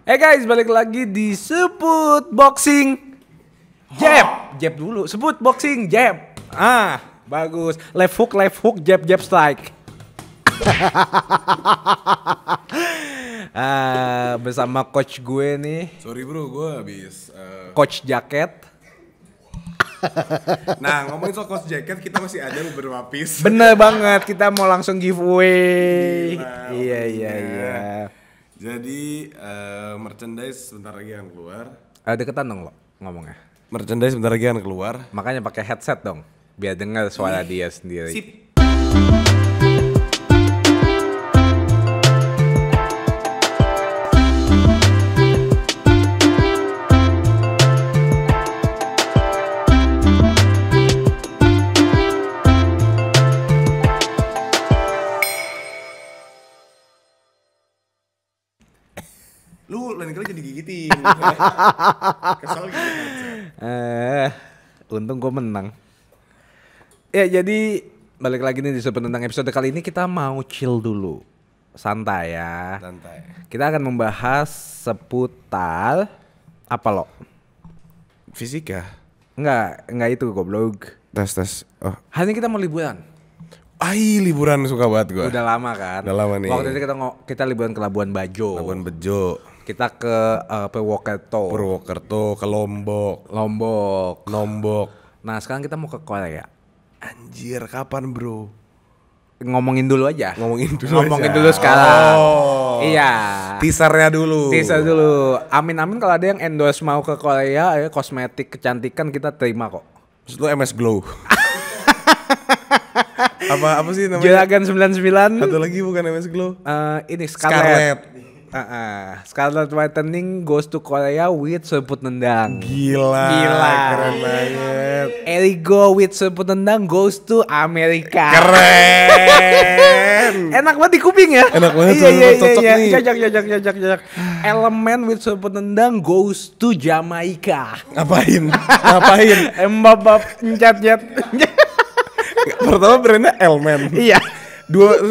Guys, balik lagi di Sebut Boxing Jab dulu, Sebut Boxing Jab. Bagus. Left hook, jab, strike. Bersama coach gue nih. Sorry bro, gue habis Coach Jaket. Nah, ngomongin soal coach jacket, kita masih ada beberapa piece. Bener banget, kita mau langsung giveaway. Gila, Iya. Jadi merchandise sebentar lagi akan keluar. Deketan dong lo ngomongnya. Merchandise sebentar lagi akan keluar. Makanya pakai headset dong, biar dengar suara dia sendiri. Sip. Lu lain kali jadi gigitin. Kesel gitu. Untung gue menang. Ya jadi balik lagi nih di Sebut tentang episode kali ini kita mau chill dulu, santai ya. Santai. Kita akan membahas seputar apa lo? Fisika. Enggak itu goblok. Tes. Oh. Hari ini kita mau liburan. Liburan suka banget gue. Udah lama kan? Udah lama nih. Waktu itu kita liburan ke Labuan Bajo. Labuan Bejo. Kita ke Purwokerto, ke Lombok. Lombok. Nah sekarang kita mau ke Korea. Anjir, kapan bro? Ngomongin dulu aja. Ngomongin dulu sekarang. Iya. Teasernya dulu. Teaser dulu. Amin kalau ada yang endorse mau ke Korea, kosmetik kecantikan kita terima kok. Maksud lu MS Glow? apa sih namanya? Juragan 99. Satu lagi bukan MS Glow. Ini Scarlett. Scarlett Whitening goes to Korea with sebut nendang. Gila. Keren banget. Erigo with sebut nendang goes to Amerika. Keren. Enak banget di kuping ya. Enak banget. Cocok nih. Jajak. Elemen with sebut nendang goes to Jamaika. Ngapain? Mbak ncat. Pertama brandnya Elmen. Iya.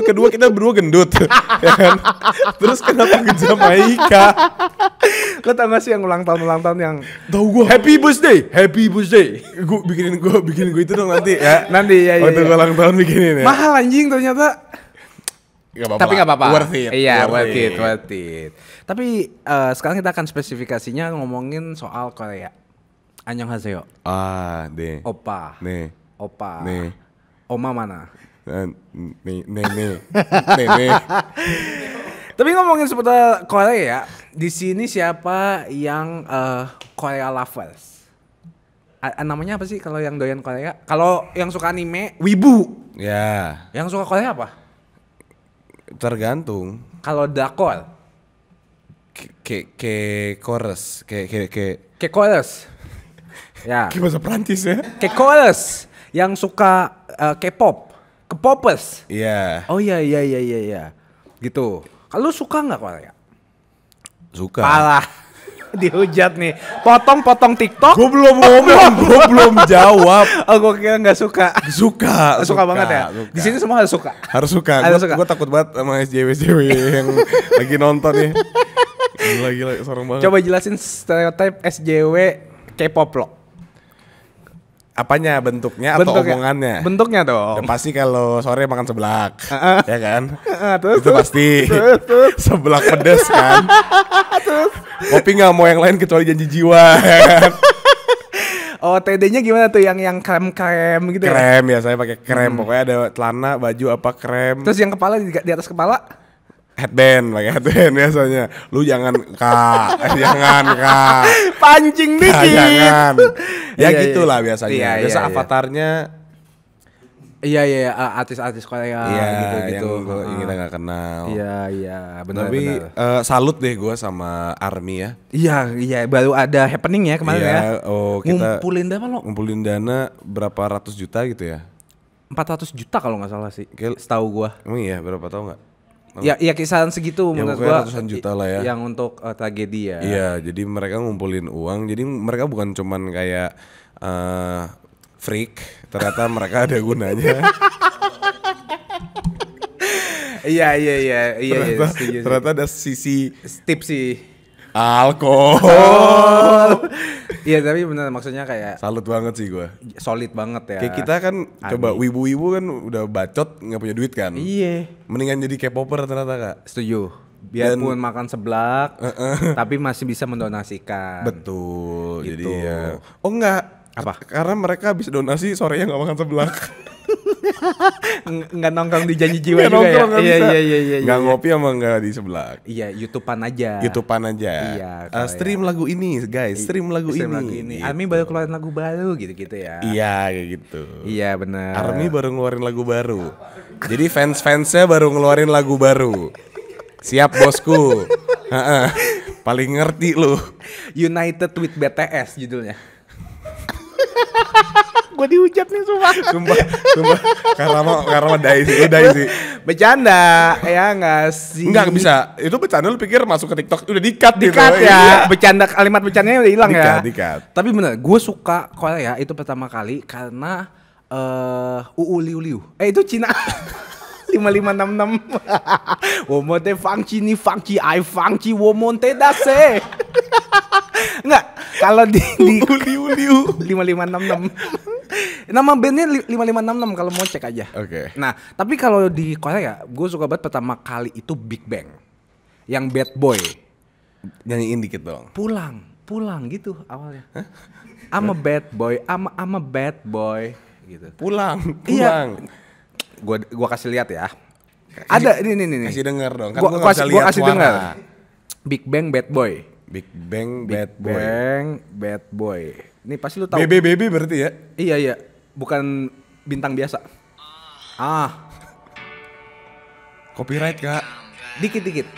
Kedua kita berdua gendut. Ya kan? Terus kenapa ke Jamaika? Lo tau gak sih yang ulang tahun yang Tahu gua. Happy birthday. Gue bikin gue itu dong nanti ya. Nanti ya. Waktu gue ulang tahun bikinin ya. Mahal anjing ternyata. Tapi gak apa-apa. Worth it. Iya, worth it. Tapi sekarang kita akan spesifikasinya ngomongin soal Korea. Annyeonghaseyo. Deh. Opa. Nih. Opa. Nih. Oma mana? Nih. Tapi ngomongin seputar Korea, di sini siapa yang Korea lovers? Namanya apa sih kalau yang doyan Korea? Kalau yang suka anime, wibu. Ya. Yang suka Korea apa? Tergantung. Kalau drakor, Chorus. K-chorus. Ya. Kayak bahasa Prancis ya. K-chorus. Yang suka K-pop, K-popers. Iya. Oh iya. Gitu. Kalau suka nggak Korea? Suka. Parah. Dihujat nih. Potong TikTok. Gue belum ngomong, gue belum jawab. Oh, gue kira nggak suka. Suka Banget ya. suka. Di sini semua harus suka. Harus suka. Gue takut banget sama SJW yang lagi nonton nih. Gila, serem banget. Coba jelasin stereotip SJW K-pop lo. Apanya, bentuknya atau omongannya? Bentuknya dong. Ya pasti kalau sore makan seblak, ya kan? Terus, itu pasti. Terus. Seblak pedes kan? Terus. Kopi nggak mau yang lain kecuali janji jiwa, ya kan? Oh, TD-nya gimana tuh yang krem gitu ya? Krem ya, saya pakai krem. Pokoknya ada celana, baju apa krem. Terus yang kepala di atas kepala? Headband, pakai headband biasanya. Lu jangan jangan pancing dikit. Jangan. Ya Iya, gitulah biasanya. Iya, Biasa iya. avatarnya. Iya, artis-artis Korea gitu. Yang kita nggak kenal. Iya, benar. Tapi salut deh gue sama ARMY ya. Iya, baru ada happening ya kemarin ya. Kita ngumpulin dana lo? Ngumpulin dana berapa ratus juta gitu ya? 400 juta kalau nggak salah sih. Setahu gua. Emang iya, berapa tahu nggak? Ya kisaran segitu ya, menurut gua. Ratusan juta lah ya. Yang untuk tragedi ya. Iya, jadi mereka ngumpulin uang. Jadi mereka bukan cuman kayak freak, ternyata mereka ada gunanya. Iya. Ternyata ada sisi tips sih. Alkohol. Iya tapi bener maksudnya kayak Salut banget sih gue. solid banget ya. Kayak kita kan coba Army. wibu-wibu kan udah bacot nggak punya duit kan. Iya. Mendingan jadi K-popper ternyata Kak. Setuju. Biarpun makan seblak, tapi masih bisa mendonasikan. Betul. Gitu. Jadi ya. Oh enggak. Apa? Karena mereka habis donasi sorenya nggak makan seblak. Nggak nongkrong di janji jiwa Nggak juga ya. nongkrong, nggak bisa. Iya. Nggak ngopi sama nggak di seblak. Iya, YouTubean aja. YouTubean aja. Iya, kalau Stream lagu ini guys. Stream lagu Stream ini. lagu ini. Gitu. Army baru keluarin lagu baru gitu-gitu ya. Iya kayak gitu. Iya benar. Army baru ngeluarin lagu baru. Jadi fans-fansnya baru ngeluarin lagu baru. Siap bosku. Heeh. Paling ngerti lu. United with BTS judulnya. Gue dihujat nih sumpah. Sumpah. Karena dai sih. Dai sih. Bercanda ya nggak sih? Enggak bisa. Itu bercanda lu pikir masuk ke TikTok udah di-cut gitu. Dikat ya. Iya. Bercanda kalimat bercandanya udah hilang ya. Di-cut. Tapi bener, gue suka Korea itu pertama kali karena UU Liu Liu. Itu Cina. 5566. Womonte fangci ni fangci ai fangci womonte dase. Enggak, kalau di Liu. 5566. Nama bandnya 5566 kalau mau cek aja. Oke. Nah, tapi kalau di Korea, gue suka banget pertama kali itu Big Bang. Yang Bad Boy. Nyanyiin dikit dong. Pulang gitu awalnya. I'm a bad boy, I'm a bad boy gitu. Pulang. Iya. Gua kasih lihat ya. Ada ini. Kasih denger dong. Kan Gua gua nggak bisa lihat kasih suara. denger. Big Bang Bad Boy. Big Bang Big Bad Boy. Bang Bad Boy. Ini pasti lu tahu. BB berarti ya? Iya. Bukan bintang biasa. Copyright Kak. Dikit.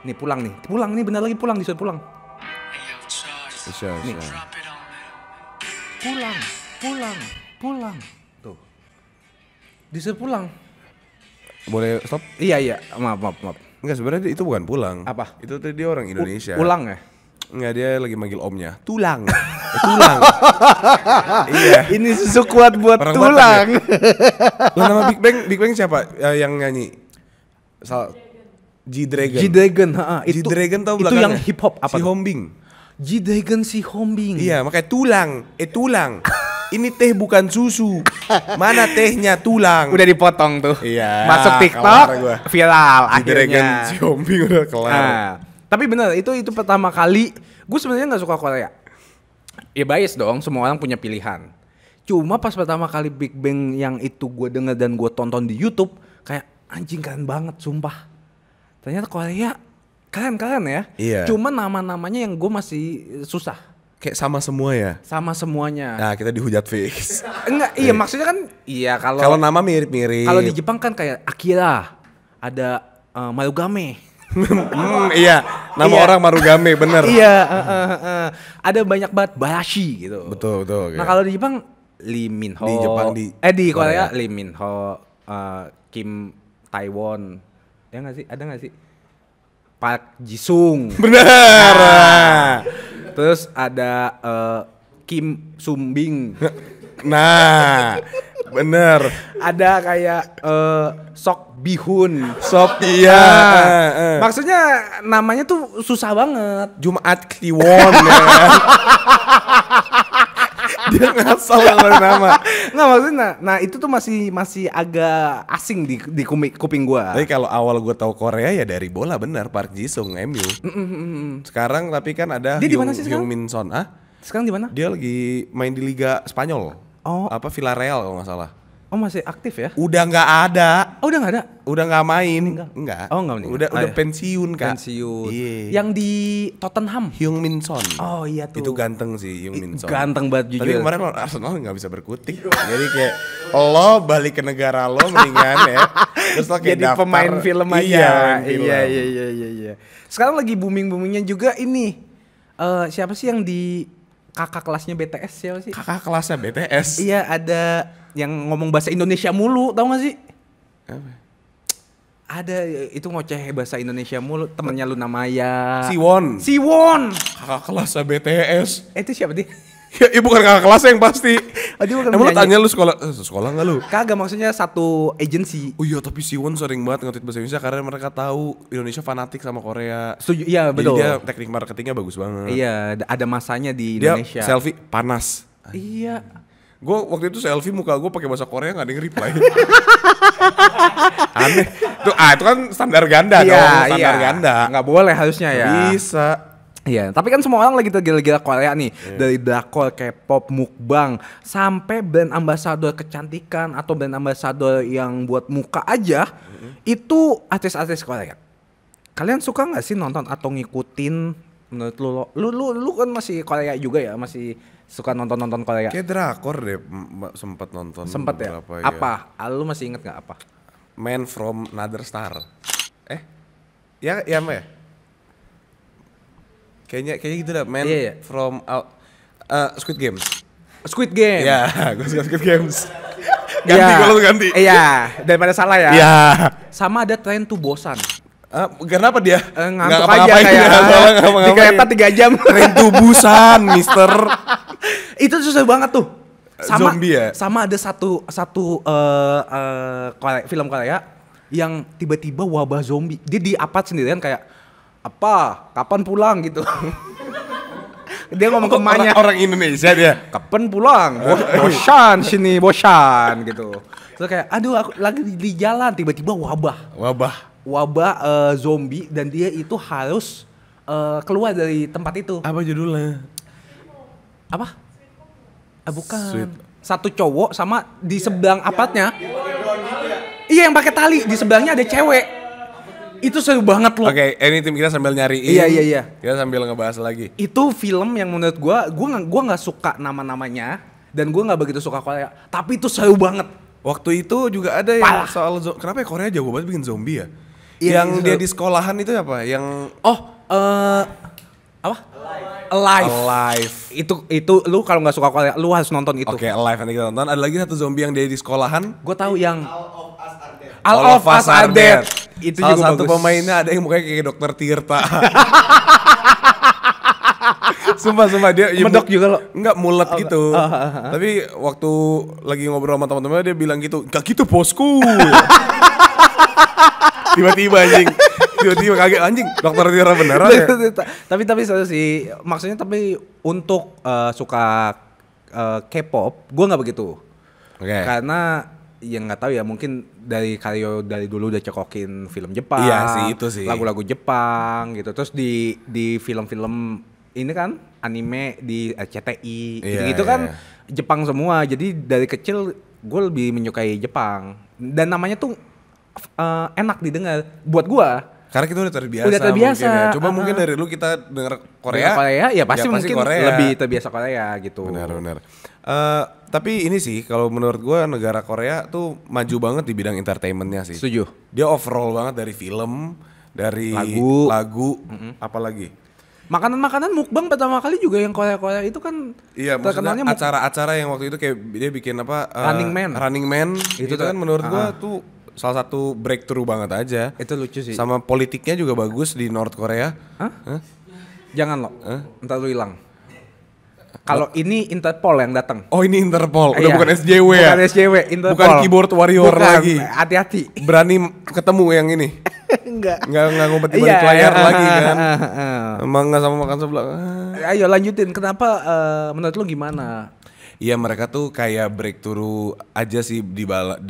Nih pulang nih bentar lagi pulang disuruh pulang. Bisa. Pulang. Tuh. Disuruh pulang. Boleh stop? Iya. Maaf. Enggak sebenarnya itu bukan pulang. Apa? Itu tadi dia orang Indonesia. Pulang ya? Enggak, dia lagi manggil omnya. Tulang. Tulang. Iya. Ini susu kuat buat Orang tulang. Lah nama Big Bang siapa yang nyanyi? G-Dragon. G-Dragon, G-Dragon tahu itu belakangnya? yang hip hop apa? Si Hombing. G-Dragon si Hombing. Iya, makanya tulang. Ini teh bukan susu. Mana tehnya tulang? Udah dipotong tuh. Iya, Masuk kelar TikTok, gua. viral G-Dragon akhirnya. si Hombing udah kelar. Nah, tapi bener itu pertama kali gue sebenarnya nggak suka Korea. Ya bias dong, semua orang punya pilihan. Cuma pas pertama kali Big Bang yang itu gue denger dan gue tonton di YouTube, kayak anjing keren banget, sumpah. Ternyata Korea keren ya. Iya. Cuma nama-namanya yang gue masih susah. Kayak sama semua ya. Sama semuanya. Nah, kita dihujat fix. Enggak, iya maksudnya kan, iya Kalau nama mirip-mirip. kalau di Jepang kan kayak Akira, ada Marugame. Iya, nama Iya. orang Marugame bener. Iya, ada banyak banget Bayashi gitu. Betul. Nah kalau di Jepang Lee Min Ho. Di Jepang, di Korea Korea. Lee Min Ho, Kim Taiwon. Ya nggak sih? Ada nggak sih? Park Jisung. Bener. Terus ada Kim Sumbing. Nah, bener. Ada kayak Sok Bihun. Sop iya. Maksudnya namanya tuh susah banget. Jumat Kliwon ya. Dia ngasal ngeluarin nama. Nggak maksudnya, nah itu tuh masih agak asing di kuping gua. Tapi kalau awal gue tahu Korea ya dari bola bener, Park Ji-sung MU. Sekarang tapi kan ada Dia di mana sih sekarang? Hyung Min Son. Sekarang di mana? Dia lagi main di Liga Spanyol. Oh. Apa Villarreal kalau nggak salah. Oh masih aktif ya? Udah nggak ada. Oh udah nggak ada? Udah nggak main. Enggak. Oh, nggak meninggal. Udah Iya. pensiun Kak. Pensiun. Iya. Yang di Tottenham. Hyung Min Son. Oh iya tuh. Itu ganteng sih Hyung Min Son. Ganteng banget jujur. Tapi kemarin lawan Arsenal nggak bisa berkutik. Jadi kayak lo balik ke negara lo mendingan ya. Terus lo kayak jadi daftar. pemain film aja. Iya, main film. Iya. Sekarang lagi boomingnya juga ini. Siapa sih yang di kakak kelasnya BTS siapa sih? Kakak kelasnya BTS. Iya ada yang ngomong bahasa Indonesia mulu, tau gak sih? Apa? Ada itu ngoceh bahasa Indonesia mulu, temennya Luna Maya. Siwon. Siwon. Kakak kelasnya BTS. Itu siapa dia? Ya bukan kakak kelasnya yang pasti. Dia bukan Emang lu penyanyi. tanya lu sekolah nggak lu? Kagak, maksudnya satu agency. Oh iya, tapi Siwon sering banget nge-tweet bahasa Indonesia karena mereka tahu Indonesia fanatik sama Korea. Setuju, iya betul. Jadi dia teknik marketingnya bagus banget. Iya, ada masanya di Dia Indonesia. selfie panas. Iya. Gue waktu itu selfie muka gue pakai bahasa Korea nggak ada yang reply. Aneh. Itu kan standar ganda dong, standar ganda. Nggak boleh harusnya ya. Bisa. Iya, tapi kan semua orang lagi tergila-gila Korea nih. Dari drakor, K-pop, mukbang, sampai brand ambassador kecantikan atau brand ambassador yang buat muka aja, itu artis-artis Korea. Kalian suka nggak sih nonton atau ngikutin? Menurut lu kan masih Korea juga ya, masih suka nonton Korea. Kayak drakor deh, sempat nonton. Sempet ya? beberapa, Apa? Lu masih inget nggak apa? Man from Another Star. Ya apa ya? Kayaknya gitu dah. Man Iya. from Squid Games. Squid Game. Ya, gue suka Squid Games. Ganti Iya. kalau lu ganti. Iya, daripada salah ya. Iya. Sama ada tren tuh bosan. Kenapa dia? Ngantuk aja kayak di kereta 3 jam. Tren tubusan, Mister. Itu susah banget tuh. Sama, Zombie ya? Sama ada satu film Korea yang tiba-tiba wabah zombie. Dia di apart sendirian kayak apa? Kapan pulang gitu. Dia ngomong ke emaknya. Orang Indonesia dia. Kapan pulang? Bosan sini, bosan gitu. Terus kayak aduh aku lagi di jalan tiba-tiba wabah zombie dan dia itu harus keluar dari tempat itu. Apa judulnya? Apa? Bukan. Sweet. Satu cowok sama di sebelah apartnya. Iya yang pakai tali di sebelahnya ada cewek. Itu seru banget loh. Oke, ini tim kita sambil nyariin. Iya. Kita sambil ngebahas lagi. Itu film yang menurut gua nggak suka nama-namanya dan gua nggak begitu suka Korea. Tapi itu seru banget. Waktu itu juga ada yang soal kenapa ya Korea jago banget bikin zombie ya? Iya, Yang dia di sekolahan itu apa? Yang apa? Alive. Itu lu kalau nggak suka Korea, lu harus nonton itu. Oke, Alive nanti kita tonton. Ada lagi satu zombie yang dia di sekolahan. Gue tahu yang All of Us Are Dead. Itu salah juga satu bagus. pemainnya ada yang mukanya kayak Dokter Tirta. Sumpah dia Medok juga lo. Enggak mulet gitu. Tapi waktu lagi ngobrol sama teman-teman dia bilang gitu, "Enggak gitu, bosku." Tiba-tiba kaget anjing, Dokter Tirta beneran ya. Tapi seru sih. Maksudnya tapi untuk suka K-pop, gue nggak begitu. Oke. Karena yang nggak tahu ya mungkin dari Karyo dari dulu udah cekokin film Jepang. Iya sih, itu sih. Lagu-lagu Jepang gitu. Terus di film-film ini kan anime di RCTI gitu Iya, kan iya. Jepang semua. Jadi dari kecil gue lebih menyukai Jepang. Dan namanya tuh enak didengar buat gue. Karena kita udah terbiasa. Udah terbiasa. Mungkin ya. Coba mungkin dari lu kita denger Korea. Ya pasti mungkin Korea. lebih terbiasa Korea gitu. Benar. Tapi ini sih kalau menurut gua negara Korea tuh maju banget di bidang entertainmentnya sih. Setuju. Dia overall banget dari film, dari lagu, apalagi. Makanan mukbang pertama kali juga yang Korea itu kan Iya, maksudnya acara-acara yang waktu itu kayak dia bikin apa? Running Man. Itu kan menurut gua tuh salah satu breakthrough banget aja. Itu lucu sih. Sama politiknya juga bagus di North Korea. Hah? Jangan lo. Entar lu hilang. Kalau ini Interpol yang datang. Oh, ini Interpol, udah Iya. bukan SJW ya? Bukan SJW, Interpol. Bukan keyboard warrior lagi. Hati-hati. Berani ketemu yang ini. Enggak. Nggak ngumpet di balik layar lagi kan. Iya. Emang nggak sama makan sebelah. Ayo lanjutin. Kenapa menurut lu gimana? Iya, mereka tuh kayak breakthrough aja sih di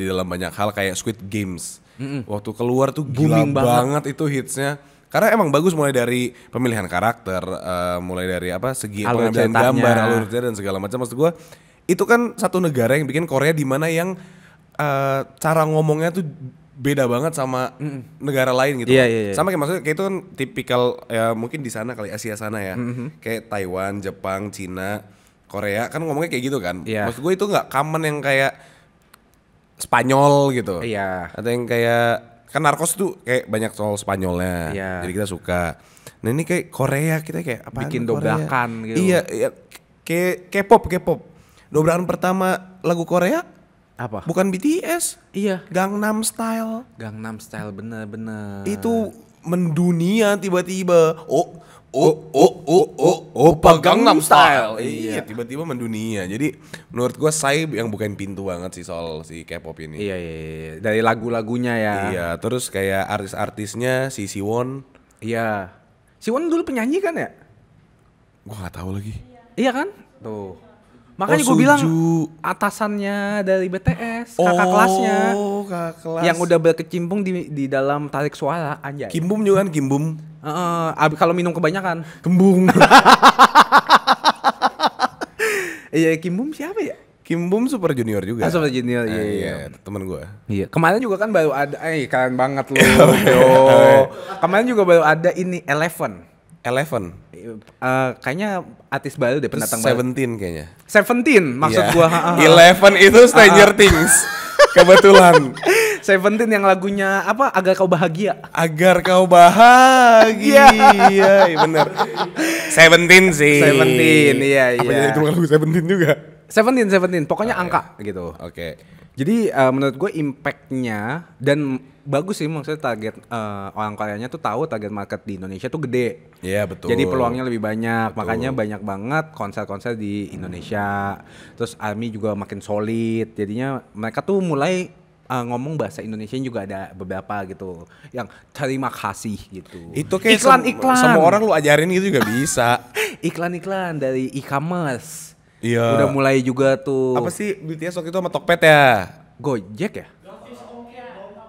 dalam banyak hal kayak Squid Games. Waktu keluar tuh gila Booming banget itu hitsnya. Karena emang bagus mulai dari pemilihan karakter, mulai dari segi Alur pengambilan ceritanya. gambar, alur cerita dan segala macam. Maksud gue itu kan satu negara yang bikin Korea di mana yang cara ngomongnya tuh beda banget sama negara lain gitu. Iya. Sama kayak maksudnya kayak itu kan tipikal ya mungkin di sana kali Asia sana ya. Kayak Taiwan, Jepang, Cina, Korea kan ngomongnya kayak gitu kan. Iya. Maksud gue itu nggak common yang kayak Spanyol gitu. Iya. Atau yang kayak kan Narcos tuh kayak banyak soal Spanyolnya. Iya. Jadi kita suka. Nah ini kayak Korea kita kayak apa? Bikin dobrakan gitu. Iya. Kayak K-pop. Dobrakan pertama lagu Korea Apa? bukan BTS, Iya. Gangnam Style. Gangnam Style bener. Itu mendunia tiba-tiba. Opa Gangnam Style. Iya, tiba-tiba mendunia. Jadi menurut gue Psy yang bukain pintu banget sih soal si K-pop ini. Iya. Dari lagu-lagunya ya. Iya, terus kayak artis-artisnya si Siwon. Iya. Siwon dulu penyanyi kan ya? Gue nggak tahu lagi. Iya kan? Tuh. Makanya Oh, gue bilang Suju. atasannya dari BTS, kakak kelasnya. Oh, kakak kelas. Yang udah berkecimpung di dalam tarik suara, anjay. Kimbum juga kan, Kimbum. Kalau minum kebanyakan. Kembung. Iya, Kimbum siapa ya? Kimbum Super Junior juga. Super Junior, iya. Temen gue. Iya, kemarin juga kan baru ada, keren banget loh. Kemarin juga baru ada ini Eleven. Kayaknya artis baru deh, pendatang baru. Seventeen kayaknya. 17 maksud Iya. gua. 11 itu Stranger Things. Kebetulan. 17 yang lagunya apa? Agar Kau Bahagia. Agar kau bahagia. Iya, bener. 17 sih. 17, iya. Apa jadi itu lagu 17 juga? 17, pokoknya angka gitu. Oke. Jadi menurut gue impact-nya dan bagus sih, maksudnya target orang Koreanya tuh tahu target market di Indonesia tuh gede. Iya, betul. Jadi peluangnya lebih banyak, makanya banyak banget konser-konser di Indonesia. Terus ARMY juga makin solid, jadinya mereka tuh mulai ngomong bahasa Indonesia juga ada beberapa gitu, yang terima kasih gitu. Itu kayak iklan. semua orang lu ajarin itu juga bisa. Iklan dari e-commerce. Iya. Udah mulai juga tuh. Apa sih BTS waktu itu sama Tokped ya? Gojek ya?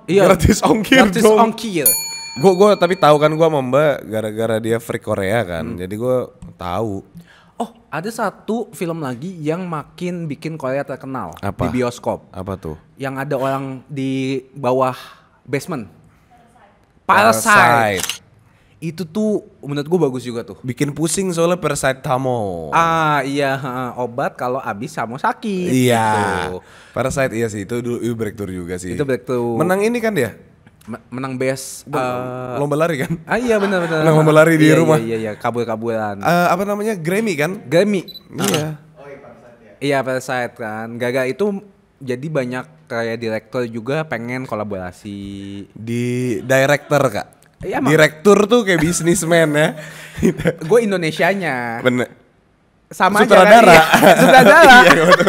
Iya. Gratis ongkir Gratis dong. ongkir. Gue tapi tahu kan gue sama Mbak gara-gara dia freak Korea kan. Jadi gue tahu. Oh, ada satu film lagi yang makin bikin Korea terkenal. Apa? Di bioskop. Apa tuh? Yang ada orang di bawah basement. Parasite. Itu tuh menurut gue bagus juga tuh. Bikin pusing soalnya Parasitamo. Iya, obat kalau abis kamu sakit. Iya. Gitu. Parasite iya sih, itu dulu breakthrough juga sih. Itu breakthrough. Menang ini kan dia? Menang best Lomba lari kan? iya benar. Menang lomba lari di rumah. Iya, kabur-kaburan. Apa namanya? Grammy kan? Grammy. Iya. Iya, Parasite kan. Gaga itu jadi banyak kayak direktur juga pengen kolaborasi. Di director kak. Iya, emang. Direktur tuh kayak bisnismen ya. Gue Indonesianya. Bener. Sama Sutradara. aja kan? Iya, sutradara. Iya, betul.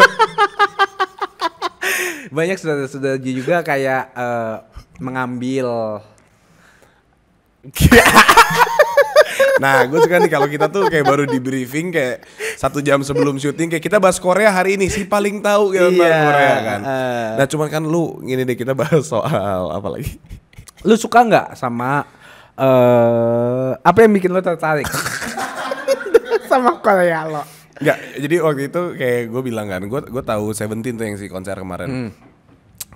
Banyak sutradara juga kayak mengambil. Nah, gue suka nih kalau kita tuh kayak baru di briefing kayak 1 jam sebelum syuting kayak kita bahas Korea hari ini si paling tahu gitu tentang Korea kan. Nah, cuman kan lu gini deh kita bahas soal apa lagi? Lu suka nggak sama apa yang bikin lo tertarik sama Korea lo? Enggak, jadi waktu itu kayak gue bilang kan, gue tahu Seventeen tuh yang si konser kemarin.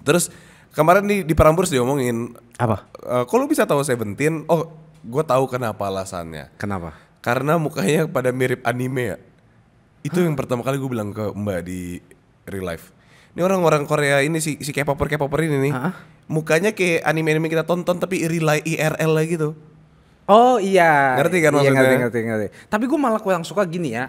Terus kemarin di Prambors diomongin Apa? kok lu bisa tahu Seventeen? Oh, gue tahu kenapa alasannya. Kenapa? Karena mukanya pada mirip anime ya. Itu yang pertama kali gue bilang ke Mbak di real life. Ini orang-orang Korea ini si K-popper ini nih. Mukanya kayak anime-anime kita tonton tapi IRL lah gitu. Oh iya. Ngerti kan iya, maksudnya? Ngerti. Tapi gue malah kurang suka gini ya.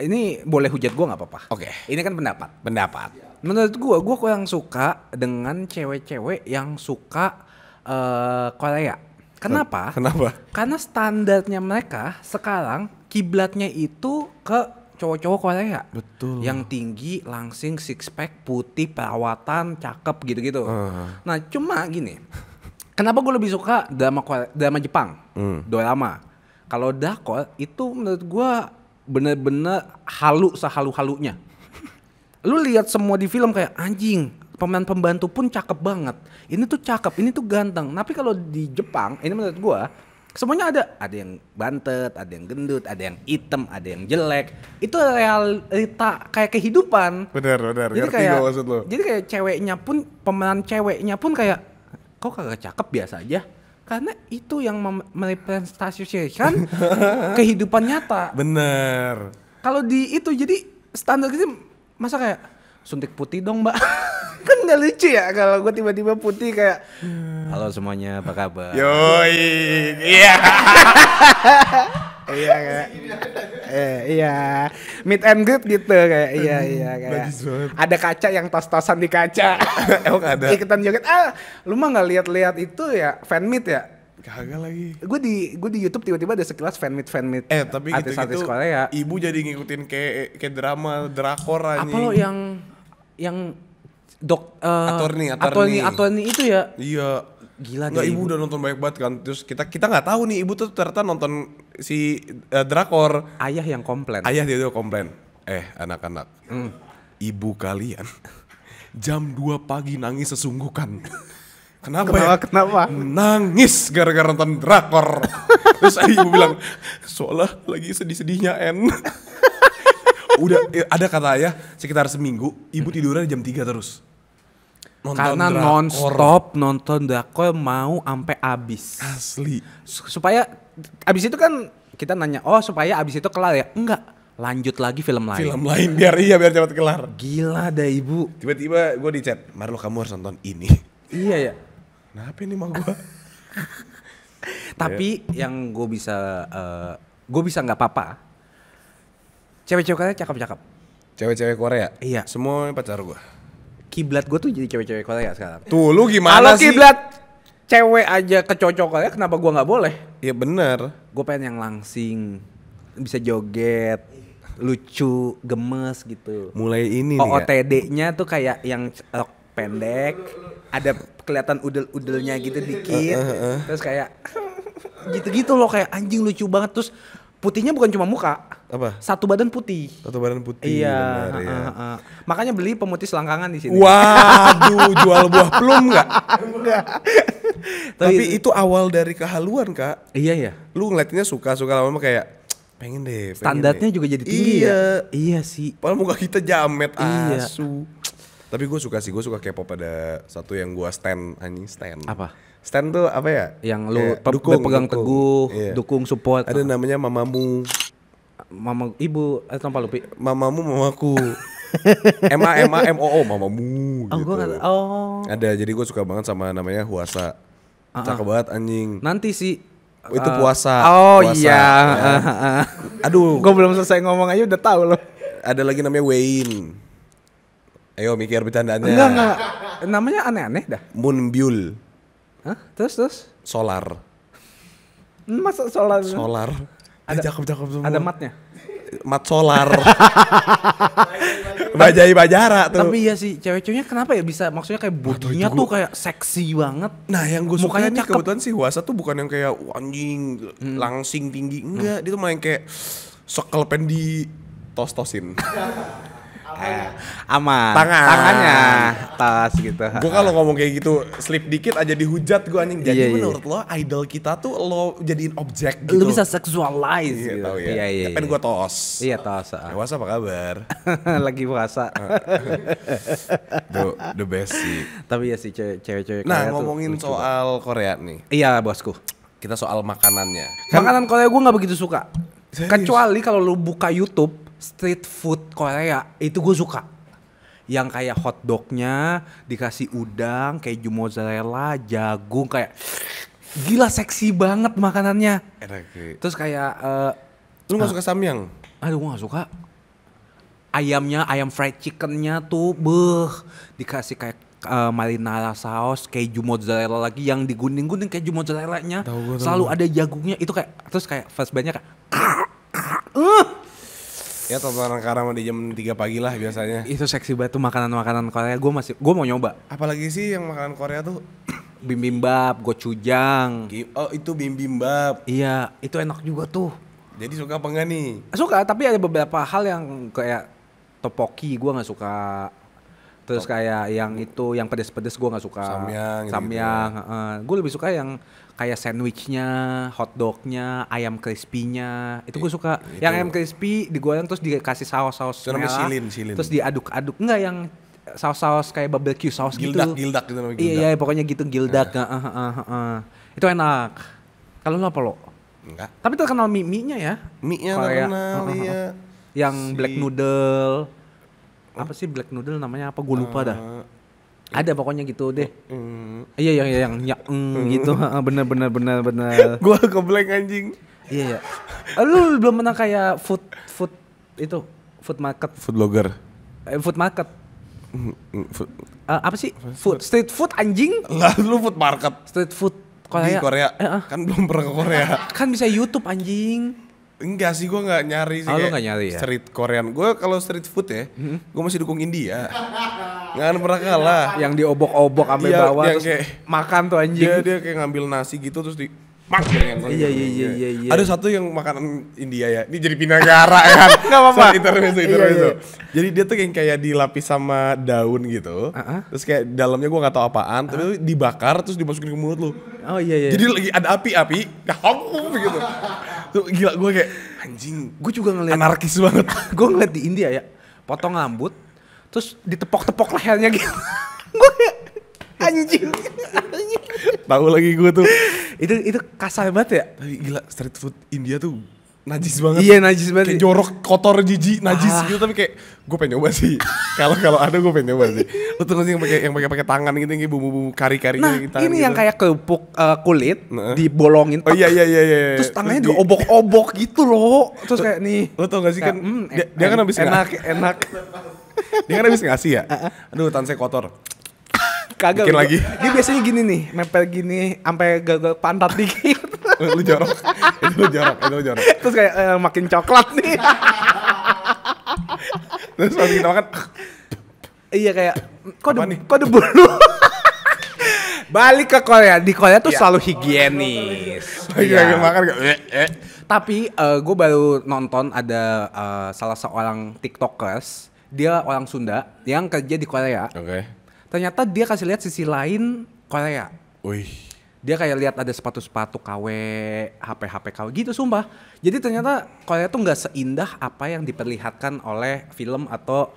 Ini boleh hujat gue nggak apa-apa. Oke. Ini kan pendapat. Pendapat. Menurut gue kurang suka dengan cewek-cewek yang suka Korea. Kenapa? Kenapa? Karena standarnya mereka sekarang kiblatnya itu ke cowok-cowok Korea. Betul. Yang tinggi, langsing, six pack, putih, perawatan, cakep gitu-gitu. Nah, cuma gini. Kenapa gue lebih suka drama Jepang? Dorama. Kalau drakor itu menurut gue bener-bener sehalu-halunya. Lu lihat semua di film kayak anjing, pemain pembantu pun cakep banget. Ini tuh cakep, ini tuh ganteng. Tapi kalau di Jepang, ini menurut gua semuanya ada yang bantet, ada yang gendut, ada yang hitam, ada yang jelek. Itu realita kayak kehidupan. Bener. Jadi Ngerti kayak, gue maksud lo. jadi kayak ceweknya pun, pemeran ceweknya pun kayak kok kagak cakep biasa aja. Karena itu yang merepresentasikan kehidupan nyata. Bener. Kalau di itu jadi standar gitu masa kayak suntik putih dong mbak. Kan gak lucu ya kalau gue tiba-tiba putih kayak halo semuanya apa kabar. Yoi. Iya. Iya kayak iya meet and greet gitu kayak iya kayak ada kaca yang tos-tosan di kaca. Emang ada? Ikutan joget lu mah nggak lihat-lihat itu ya fan meet ya Kagak lagi. Gue di YouTube tiba-tiba ada sekilas fanmeet Tapi artis-artis gitu-gitu Korea. ibu jadi ngikutin kayak drama drakor anjing. Apa lo yang attorney itu ya? Iya. Gila nggak, deh ibu udah nonton banyak banget kan. Terus kita nggak tahu nih ibu tuh ternyata nonton si drakor. Ayah yang komplain. Ayah dia tuh komplain. Anak-anak. Ibu kalian jam 2 pagi nangis sesungguhkan. Kenapa? Nangis gara-gara nonton drakor. Terus ibu bilang, soalnya lagi sedih-sedihnya Udah ada kata ayah sekitar seminggu ibu tidurnya jam 3 terus. Karena non-stop nonton drakor mau sampai abis. Asli. Supaya abis itu kan kita nanya, supaya abis itu kelar ya? Enggak, lanjut lagi film lain. biar cepat kelar. Gila dah ibu. Tiba-tiba gue di chat, Marlo kamu harus nonton ini. Iya ya. Kenapa ini mah gue? Tapi yang gue bisa nggak apa-apa. Cewek-cewek Korea cakep-cakep. Cewek-cewek Korea? Iya. Semua pacar gue. Kiblat gue tuh jadi cewek-cewek Korea sekarang. Tuh lu gimana Kalau sih? kiblat cewek aja kecocok Korea, kenapa gue nggak boleh? Iya benar. Gue pengen yang langsing, bisa joget, lucu, gemes gitu. Mulai ini nih ya. OOTD-nya tuh kayak yang rok pendek, ada kelihatan udel-udelnya gitu dikit, terus kayak gitu-gitu loh, kayak anjing lucu banget. Terus putihnya bukan cuma muka, apa? Satu badan putih. Iya. Benar, ya. Makanya beli pemutih selangkangan di sini. Waduh, jual buah plum nggak? Enggak. Tapi itu awal dari kehaluan kak. Iya ya. Lu ngeliatnya suka lama-lama kayak pengen deh. Standarnya juga jadi tinggi ya. Iya sih. Padahal muka kita jamet Iya. asu. Tapi gue suka K-pop. Ada satu yang gue stand. Apa? Stand tuh apa ya? Yang lu pegang teguh, iya. dukung support. Ada namanya Mamamu. Mama ibu tanpa lupi. Mamamu mamaku. MAMAMOO Mamamu Oh, gitu. gua nggak. Oh. Ada, jadi gue suka banget sama namanya Hwasa. Cakep banget anjing. Nanti sih Itu puasa. Oh puasa, iya. ya. Aduh, Gue belum selesai ngomong aja udah tahu loh. ada lagi namanya Wayne. Ayo mikir bercandaannya. Enggak. Namanya aneh-aneh dah. Moonbyul. Hah? Terus? Solar. Masa solar? Ada cakep semua. Ada matnya. Mat solar. Bajai Bajara tuh. Tapi iya sih, cewek-ceweknya kenapa ya bisa, maksudnya kayak bodinya tuh kayak seksi banget. Nah, yang gue suka Mukanya nih cakep. kebetulan sih Hwasa tuh bukan yang kayak anjing langsing tinggi, enggak. Dia tuh main kayak sekel pen di tos-tosin. Aman. Tangannya tas gitu. Gue kalau ngomong kayak gitu slip dikit aja dihujat gue anjing. Jadi Iya. menurut lo idol kita tuh lo jadiin objek gitu. Lu bisa sexualize Iya, gitu. tahu ya. Iya. Kan gue tos. Iya tos. Hwasa apa kabar? Lagi puasa. The best sih. Tapi ya sih cewek-cewek Nah, Korea tuh ngomongin lucu soal Korea nih. Iya bosku. Kita soal makanannya. Makanan Korea gue nggak begitu suka. Serius? Kecuali kalau lu buka YouTube street food Korea itu gue suka. Yang kayak hotdognya dikasih udang, keju mozzarella, jagung, kayak gila seksi banget makanannya. Enak sih. Terus kayak Lu gak suka samyang? aduh gue gak suka. Ayam fried chickennya tuh dikasih kayak marinara saus, keju mozzarella lagi yang digunding-gunding keju mozzarellanya. Tahu. Selalu ada jagungnya itu kayak, terus kayak flashbacknya kayak Ya tontonan Karama di jam 3 pagi lah biasanya. itu seksi banget tuh makanan-makanan Korea. Gue mau nyoba. Apalagi sih yang makanan Korea tuh? Bibimbap, gochujang. Oh itu bibimbap. Iya, itu enak juga tuh. Jadi suka apa enggak nih? Suka, tapi ada beberapa hal yang kayak tteokbokki gue nggak suka. Terus kayak yang itu, yang pedes-pedes gue nggak suka. Samyang. Gue lebih suka yang kayak sandwichnya, hotdognya, ayam crispy-nya. Itu gue suka. Yang ayam crispy digoreng terus dikasih saus-saus Itu namanya merah. silin. Terus diaduk-aduk. Enggak, yang saus-saus kayak barbecue saus gitu. Gildak gitu namanya. Iya, pokoknya gitu gildak. Itu enak. Kalau lo apa lo? Enggak. Tapi terkenal mie-nya ya. Mie-nya Korea. terkenal, iya. Yang black noodle. Apa sih black noodle namanya apa? Gue lupa dah. Ada pokoknya gitu deh. Iya yang gitu. Bener. Gua ke-blank anjing. Iya. Lu belum pernah kayak food itu, food market. Food blogger. Food market. Apa sih? Street food anjing? Lah lu food market. Street food Di Korea. Kan belum pernah ke Korea. Kan bisa YouTube anjing. Enggak sih, gue nggak nyari sih. Oh, lu kayak nggak nyari ya? Street Korean. Gue kalau street food ya, gue masih dukung India. Nggak akan pernah kalah. Yang diobok-obok sampai Iya, bawah yang terus kayak- makan tuh anjing. Dia kayak ngambil nasi gitu terus di Iya. Ada satu yang makanan India ya. Ini jadi pindah negara kan. Nggak apa-apa. Sorry, intermezzo. Iya. Jadi dia tuh yang kayak dilapis sama daun gitu. Terus kayak dalamnya gua nggak tahu apaan, tapi itu dibakar terus dimasukin ke mulut lu. Oh iya. Jadi lagi ada api, gitu. Tuh gila gua kayak anjing. Gue juga ngeliat Anarkis banget. gue ngeliat di India ya, potong rambut, terus ditepok-tepok lehernya gitu. Gue kayak anjing. Tahu lagi gua tuh. Itu kasar banget ya. Tapi gila street food India tuh najis banget. Iya najis banget. Kayak jorok, kotor, jijik, najis gitu, tapi kayak gue pengen nyoba sih. Kalau ada gue pengen nyoba sih. Lu tuh nggak sih yang pakai tangan gitu, yang bumbu-bumbu kari-kari Nah gitu. ini yang kayak kerupuk kulit Nah. dibolongin. Oh iya. Terus tangannya diobok-obok gitu loh. Terus kayak nih. Lo tau gak sih kan dia kan habis enak. dia kan habis ngasih ya. Aduh, tangan saya kotor. Kagak. Bikin lagi. Dia biasanya gini nih, nempel gini sampai gagal pantat dikit. Lu jorok. Itu lu jorok. Terus kayak makin coklat nih. Terus pas kita makan Iya kayak Apa nih? kok bulu. Balik ke Korea. Di Korea tuh selalu higienis. lagi Iya. makan kayak Tapi gue baru nonton ada salah seorang TikTokers, dia orang Sunda yang kerja di Korea. Oke. Ternyata dia kasih lihat sisi lain Korea. Wih. Dia kayak lihat ada sepatu-sepatu KW, HP-HP KW gitu sumpah. Jadi ternyata Korea tuh nggak seindah apa yang diperlihatkan oleh film atau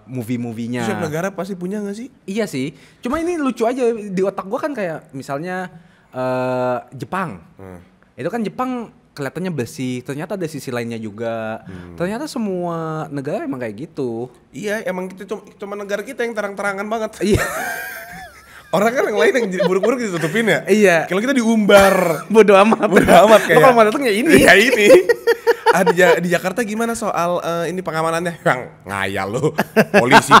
movie-movie-nya. Setiap negara pasti punya gak sih? Iya sih. Cuma ini lucu aja di otak gua kan kayak misalnya Jepang. Itu kan Jepang kelihatannya bersih, ternyata ada sisi lainnya juga. Ternyata semua negara emang kayak gitu. Iya, emang kita cuma negara kita yang terang-terangan banget. Iya. Orang kan yang lain yang buruk-buruk ditutupin ya. Iya. Kalau kita diumbar. Bodo amat. Bodo amat kayak. Lo kalau mau datang ya ini. Iya ini. Di Jakarta gimana soal ini pengamanannya? Yang ngayal lu. Polisi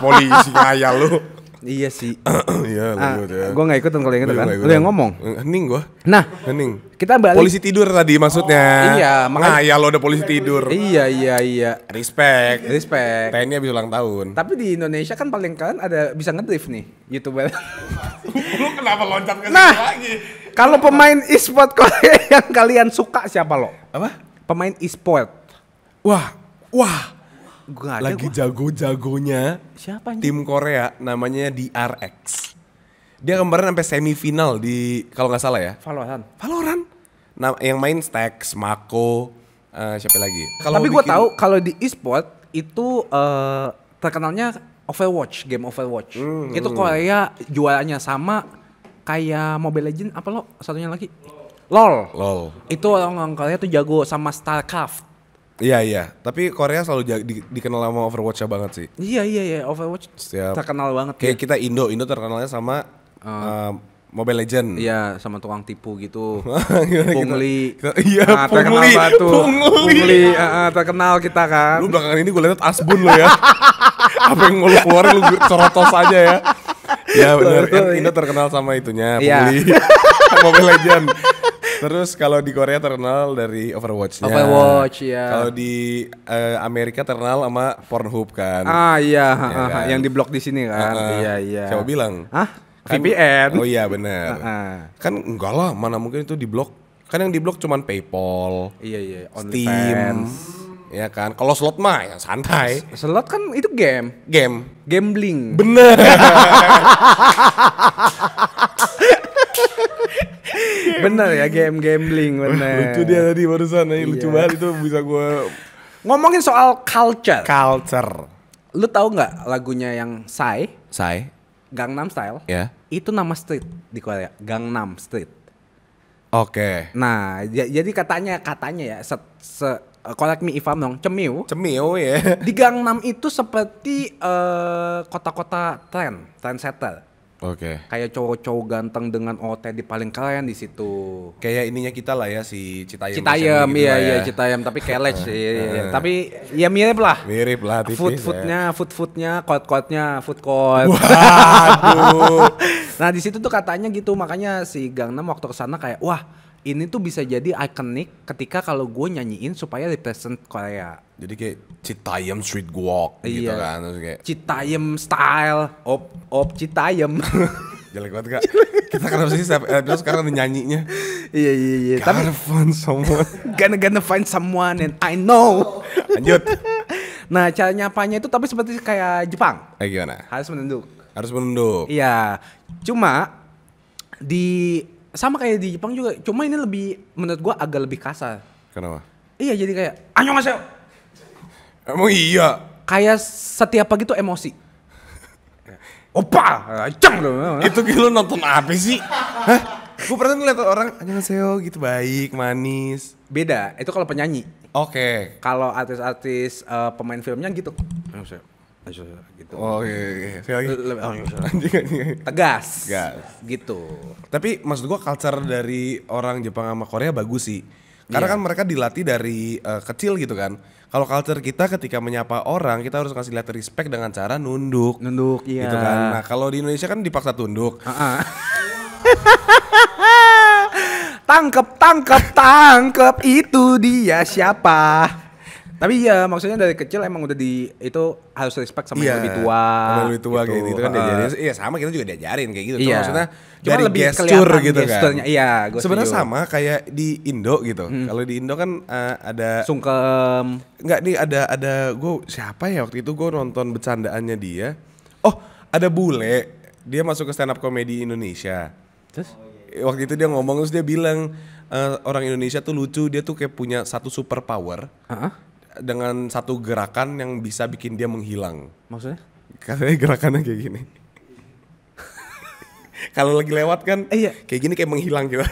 ngayal lu. Iya sih. Iya, lu ya. Gue gak ikutan kalau yang itu Lu kan. nggak Lu yang ikutan. ngomong. Hening gua. Nah, Hening. kita balik. Polisi tidur tadi maksudnya. Iya, makanya- ngayal lo udah polisi tidur. Iya. Respect. Respect. TNI habis ulang tahun. Tapi di Indonesia kan paling keren ada bisa ngedrift nih YouTuber. Lu kenapa loncat ke Nah. situ lagi? Kalau pemain e-sport Korea yang kalian suka siapa lo? Apa? Pemain e-sport. Wah. Gua ada Lagi gua. jago-jagonya Siapa nih? tim Korea namanya DRX. Dia kemarin sampai semifinal di kalau nggak salah ya. Valorant. Nah, yang main Stax, Mako, siapa lagi? Tapi gue tahu kalau di e-sport itu terkenalnya Overwatch, game Overwatch. Itu Korea jualannya sama kayak Mobile Legends apa lo? Satunya lagi. LOL. Itu orang Korea tuh jago sama StarCraft. Iya. Tapi Korea selalu dikenal sama Overwatch banget sih. Iya, Overwatch terkenal banget. Kayak kita Indo terkenalnya sama Mobile Legend. Iya, sama tukang tipu gitu. Gimana Pungli. Iya, terkenal Pungli. banget tuh. Pungli. Terkenal kita kan. Lu belakangan ini gue liat Asbun lo ya. Apa yang mau lu keluarin lu corotos aja ya. Ya benar kan Indo terkenal sama itunya Iya. Pungli. Mobile Legend. Terus kalau di Korea terkenal dari Overwatch-nya. Overwatch, ya. Kalau di Amerika terkenal sama Pornhub kan. Iya, kan? yang diblok di sini kan. Iya. Siapa bilang? Hah? Kan- VPN. Oh iya benar. Kan enggak lah, mana mungkin itu diblok. Kan yang diblok cuman PayPal, Iya, Steam, OnlyFans. ya kan. Kalau slot mah ya santai. Slot kan itu game. Gambling. Bener. Bener ya, gambling bener. Lucu dia tadi barusan, lucu banget itu bisa gue. Ngomongin soal culture. Culture. Lu tahu nggak lagunya yang Psy, Say, Gangnam Style? ya. Itu nama street di Korea, Gangnam Street. Oke. Nah, jadi katanya ya, correct me if I'm wrong, Cemiu. Cemil ya. Di Gangnam itu seperti kota-kota trendsetter. Oke. Kayak cowok-cowok ganteng dengan OOTD paling keren di situ. Kayak ininya kita lah ya si Citayam. Citayam, gitu iya lah ya. iya Citayam, tapi kelec iya. Tapi ya mirip lah. Mirip lah tipis. Food-foodnya, court-courtnya, food court. Waduh. Nah di situ tuh katanya gitu, makanya si Gangnam waktu kesana kayak wah ini tuh bisa jadi ikonik ketika kalau gue nyanyiin supaya represent Korea. Jadi kayak Citayam street walk gitu Iya. kan. Terus kayak Citayam style, op Citayam. jelek banget Kak. Kita kenapa sih episode sekarang nyanyinya? Iya. Gotta find someone. Gonna find someone and I know. Lanjut. Nah cara nyapanya itu tapi seperti kayak Jepang. Gimana? Harus menunduk. Harus menunduk. Iya. Cuma sama kayak di Jepang juga. Cuma ini lebih menurut gua agak lebih kasar. Kenapa? Iya jadi kayak annyeonghaseyo. Emang iya. Kayak setiap pagi tuh emosi. Opa, cang dong. Itu lu nonton apa sih? Hah? Gue pernah ngeliat orang annyeonghaseyo gitu baik, manis. Beda, itu kalau penyanyi. Oke. Kalau artis-artis pemain filmnya gitu. Annyeonghaseyo. Gitu. Oh iya. Sekali lagi. Annyeonghaseyo. Anjing. Tegas. Tegas. Gitu. Tapi maksud gua culture dari orang Jepang sama Korea bagus sih. Karena Iya. kan mereka dilatih dari kecil gitu kan. Kalau culture kita ketika menyapa orang, kita harus kasih lihat respect dengan cara nunduk. Nunduk, iya. Gitu kan. Nah, kalau di Indonesia kan dipaksa tunduk. Tangkep itu dia siapa? Tapi ya maksudnya dari kecil emang udah itu harus respect sama yang lebih tua. Sama lebih tua gitu. kayak gitu kan diajarin. Iya sama kita juga diajarin kayak gitu. Cuma Iya. maksudnya Cuma dari lebih gesture kelihatan gitu kan. gesturnya. Iya, gua sebenarnya setuju. sama kayak di Indo gitu. Kalau di Indo kan ada Sungkem. Enggak nih ada gue siapa ya waktu itu gue nonton bercandaannya dia. Oh, ada bule. Dia masuk ke stand up comedy Indonesia. Terus? Waktu itu dia ngomong terus dia bilang orang Indonesia tuh lucu, dia tuh kayak punya satu super power. Dengan satu gerakan yang bisa bikin dia menghilang. Maksudnya? Katanya gerakannya kayak gini. Kalau lagi lewat kan Iya. kayak gini kayak menghilang gitu.